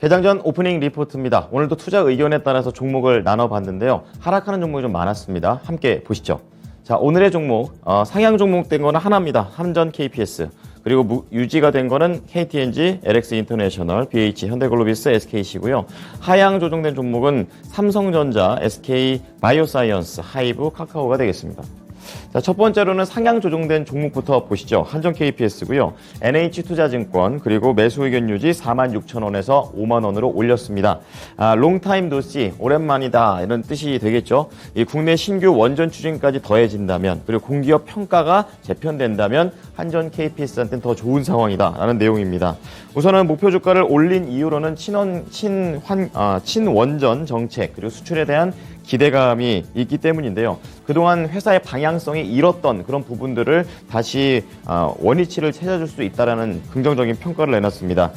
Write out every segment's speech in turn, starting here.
개장 전 오프닝 리포트입니다. 오늘도 투자 의견에 따라서 종목을 나눠봤는데요. 하락하는 종목이 좀 많았습니다. 함께 보시죠. 자, 오늘의 종목, 상향 종목 된 거는 하나입니다. 삼전 KPS. 그리고 유지가 된 거는 KTNG, LX 인터내셔널, BH, 현대글로비스, SKC고요. 하향 조정된 종목은 삼성전자, SK 바이오사이언스, 하이브, 카카오가 되겠습니다. 자, 첫 번째로는 상향 조정된 종목부터 보시죠. 한전 KPS고요. NH투자증권 그리고 매수 의견 유지 46,000원에서 5만원으로 올렸습니다. 롱타임 노씨 오랜만이다 이런 뜻이 되겠죠. 이 국내 신규 원전 추진까지 더해진다면 그리고 공기업 평가가 재편된다면 한전 KPS한테는 더 좋은 상황이다라는 내용입니다. 우선은 목표 주가를 올린 이유로는 친원전 정책 그리고 수출에 대한 기대감이 있기 때문인데요. 그동안 회사의 방향성이 잃었던 그런 부분들을 다시 원위치를 찾아줄 수 있다는 긍정적인 평가를 내놨습니다.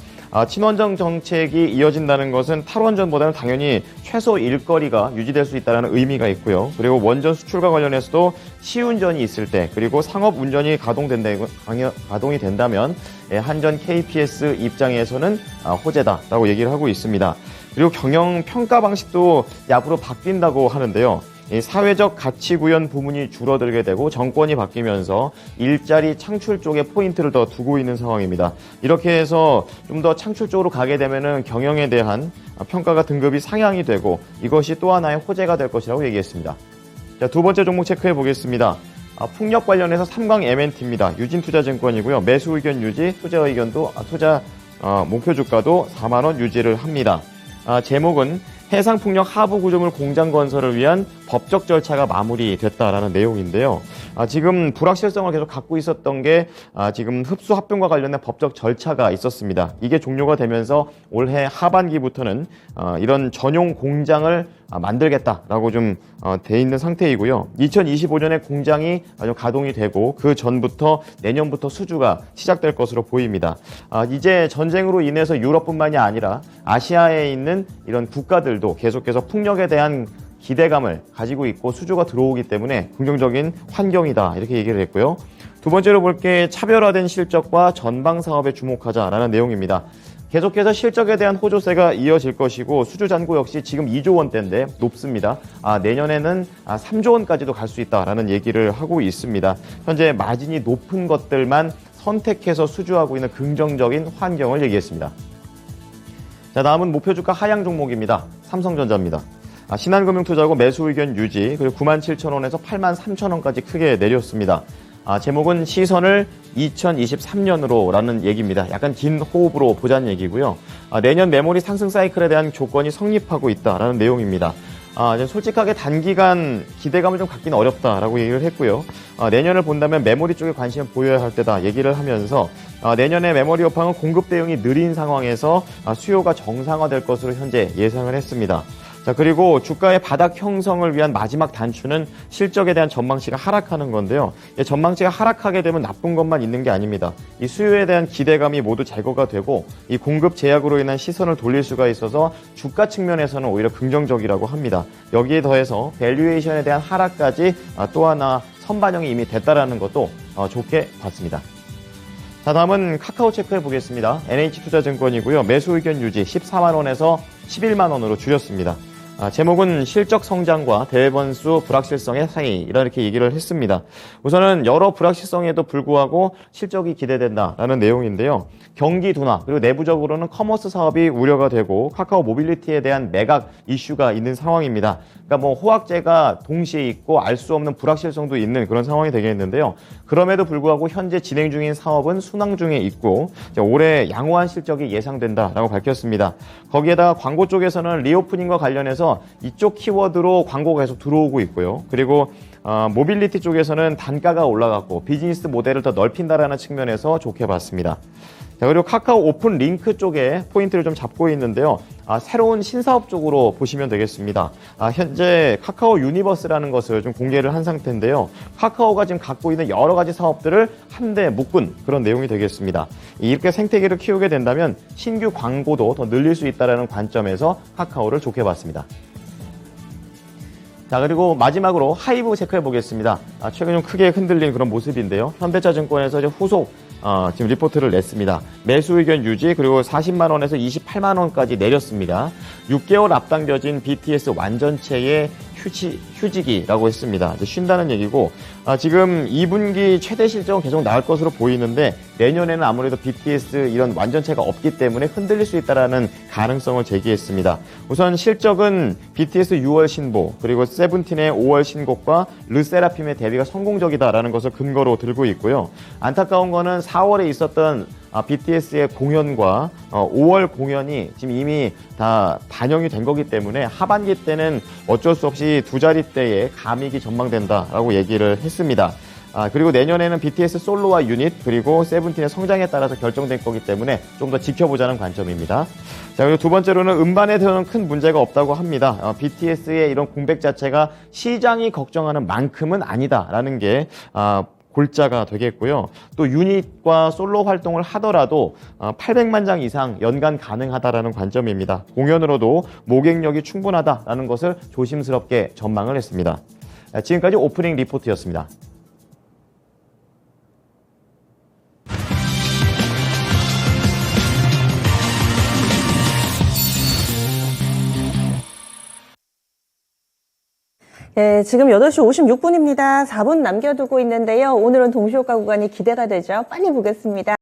친원전 정책이 이어진다는 것은 탈원전보다는 당연히 최소 일거리가 유지될 수 있다는 의미가 있고요. 그리고 원전 수출과 관련해서도 시운전이 있을 때 그리고 상업운전이 가동이 된다면 한전 KPS 입장에서는 호재다라고 얘기를 하고 있습니다. 그리고 경영 평가 방식도 앞으로 바뀐다고 하는데요. 사회적 가치 구현 부문이 줄어들게 되고 정권이 바뀌면서 일자리 창출 쪽에 포인트를 더 두고 있는 상황입니다. 이렇게 해서 좀 더 창출 쪽으로 가게 되면은 경영에 대한 평가가 등급이 상향이 되고 이것이 또 하나의 호재가 될 것이라고 얘기했습니다. 자, 두 번째 종목 체크해 보겠습니다. 풍력 관련해서 삼광 MNT입니다. 유진투자증권이고요. 매수 의견 유지, 투자 목표 주가도 4만 원 유지를 합니다. 제목은 해상풍력 하부 구조물 공장 건설을 위한 법적 절차가 마무리됐다라는 내용인데요. 지금 불확실성을 계속 갖고 있었던 게 지금 흡수 합병과 관련된 법적 절차가 있었습니다. 이게 종료가 되면서 올해 하반기부터는 이런 전용 공장을 만들겠다라고 좀 돼 있는 상태이고요. 2025년에 공장이 가동이 되고 그 전부터 내년부터 수주가 시작될 것으로 보입니다. 이제 전쟁으로 인해서 유럽뿐만이 아니라 아시아에 있는 이런 국가들도 계속해서 풍력에 대한 기대감을 가지고 있고 수주가 들어오기 때문에 긍정적인 환경이다 이렇게 얘기를 했고요. 두 번째로 볼 게 차별화된 실적과 전방 사업에 주목하자라는 내용입니다. 계속해서 실적에 대한 호조세가 이어질 것이고 수주 잔고 역시 지금 2조 원대인데 높습니다. 내년에는 3조 원까지도 갈 수 있다라는 얘기를 하고 있습니다. 현재 마진이 높은 것들만 선택해서 수주하고 있는 긍정적인 환경을 얘기했습니다. 자, 다음은 목표 주가 하향 종목입니다. 삼성전자입니다. 신한금융투자고 매수 의견 유지 그리고 97,000원에서 83,000원까지 크게 내렸습니다. 제목은 시선을 2023년으로라는 얘기입니다. 약간 긴 호흡으로 보자는 얘기고요. 내년 메모리 상승 사이클에 대한 조건이 성립하고 있다라는 내용입니다. 솔직하게 단기간 기대감을 좀 갖기는 어렵다라고 얘기를 했고요. 내년을 본다면 메모리 쪽에 관심을 보여야 할 때다 얘기를 하면서 내년에 메모리 업황은 공급 대응이 느린 상황에서 수요가 정상화될 것으로 현재 예상을 했습니다. 자, 그리고 주가의 바닥 형성을 위한 마지막 단추는 실적에 대한 전망치가 하락하는 건데요. 전망치가 하락하게 되면 나쁜 것만 있는 게 아닙니다. 이 수요에 대한 기대감이 모두 제거가 되고 이 공급 제약으로 인한 시선을 돌릴 수가 있어서 주가 측면에서는 오히려 긍정적이라고 합니다. 여기에 더해서 밸류에이션에 대한 하락까지 또 하나 선반영이 이미 됐다라는 것도 좋게 봤습니다. 자, 다음은 카카오 체크해 보겠습니다. NH투자증권이고요. 매수 의견 유지 14만 원에서 11만 원으로 줄였습니다. 제목은 실적 성장과 대번수 불확실성의 사이 이렇게 얘기를 했습니다. 우선은 여러 불확실성에도 불구하고 실적이 기대된다라는 내용인데요. 경기 둔화 그리고 내부적으로는 커머스 사업이 우려가 되고 카카오 모빌리티에 대한 매각 이슈가 있는 상황입니다. 그러니까 호황제가 동시에 있고 알 수 없는 불확실성도 있는 그런 상황이 되겠는데요. 그럼에도 불구하고 현재 진행 중인 사업은 순항 중에 있고 올해 양호한 실적이 예상된다라고 밝혔습니다. 거기에다가 광고 쪽에서는 리오프닝과 관련해서 이쪽 키워드로 광고가 계속 들어오고 있고요. 그리고 모빌리티 쪽에서는 단가가 올라갔고 비즈니스 모델을 더 넓힌다라는 측면에서 좋게 봤습니다. 자, 그리고 카카오 오픈 링크 쪽에 포인트를 좀 잡고 있는데요. 새로운 신사업 쪽으로 보시면 되겠습니다. 현재 카카오 유니버스라는 것을 좀 공개를 한 상태인데요. 카카오가 지금 갖고 있는 여러 가지 사업들을 한데 묶은 그런 내용이 되겠습니다. 이렇게 생태계를 키우게 된다면 신규 광고도 더 늘릴 수 있다는 관점에서 카카오를 좋게 봤습니다. 자, 그리고 마지막으로 하이브 체크해 보겠습니다. 최근 좀 크게 흔들린 그런 모습인데요. 현대차증권에서 이제 후속 지금 리포트를 냈습니다. 매수 의견 유지, 그리고 40만 원에서 28만 원까지 내렸습니다. 6개월 앞당겨진 BTS 완전체의 휴지기라고 했습니다. 쉰다는 얘기고, 지금 2분기 최대 실적은 계속 나올 것으로 보이는데 내년에는 아무래도 BTS 이런 완전체가 없기 때문에 흔들릴 수 있다는 가능성을 제기했습니다. 우선 실적은 BTS 6월 신보, 그리고 세븐틴의 5월 신곡과 르세라핌의 데뷔가 성공적이다라는 것을 근거로 들고 있고요. 안타까운 거는 4월에 있었던 BTS의 공연과 5월 공연이 지금 이미 다 반영이 된 거기 때문에 하반기 때는 어쩔 수 없이 두 자릿대의 감익이 전망된다라고 얘기를 했습니다. 그리고 내년에는 BTS 솔로와 유닛, 그리고 세븐틴의 성장에 따라서 결정될 거기 때문에 좀 더 지켜보자는 관점입니다. 자, 그리고 두 번째로는 음반에 대해서는 큰 문제가 없다고 합니다. BTS의 이런 공백 자체가 시장이 걱정하는 만큼은 아니다라는 게 골자가 되겠고요. 또 유닛과 솔로 활동을 하더라도 800만 장 이상 연간 가능하다라는 관점입니다. 공연으로도 모객력이 충분하다라는 것을 조심스럽게 전망을 했습니다. 지금까지 오프닝 리포트였습니다. 네, 지금 8시 56분입니다. 4분 남겨두고 있는데요. 오늘은 동시효과 구간이 기대가 되죠. 빨리 보겠습니다.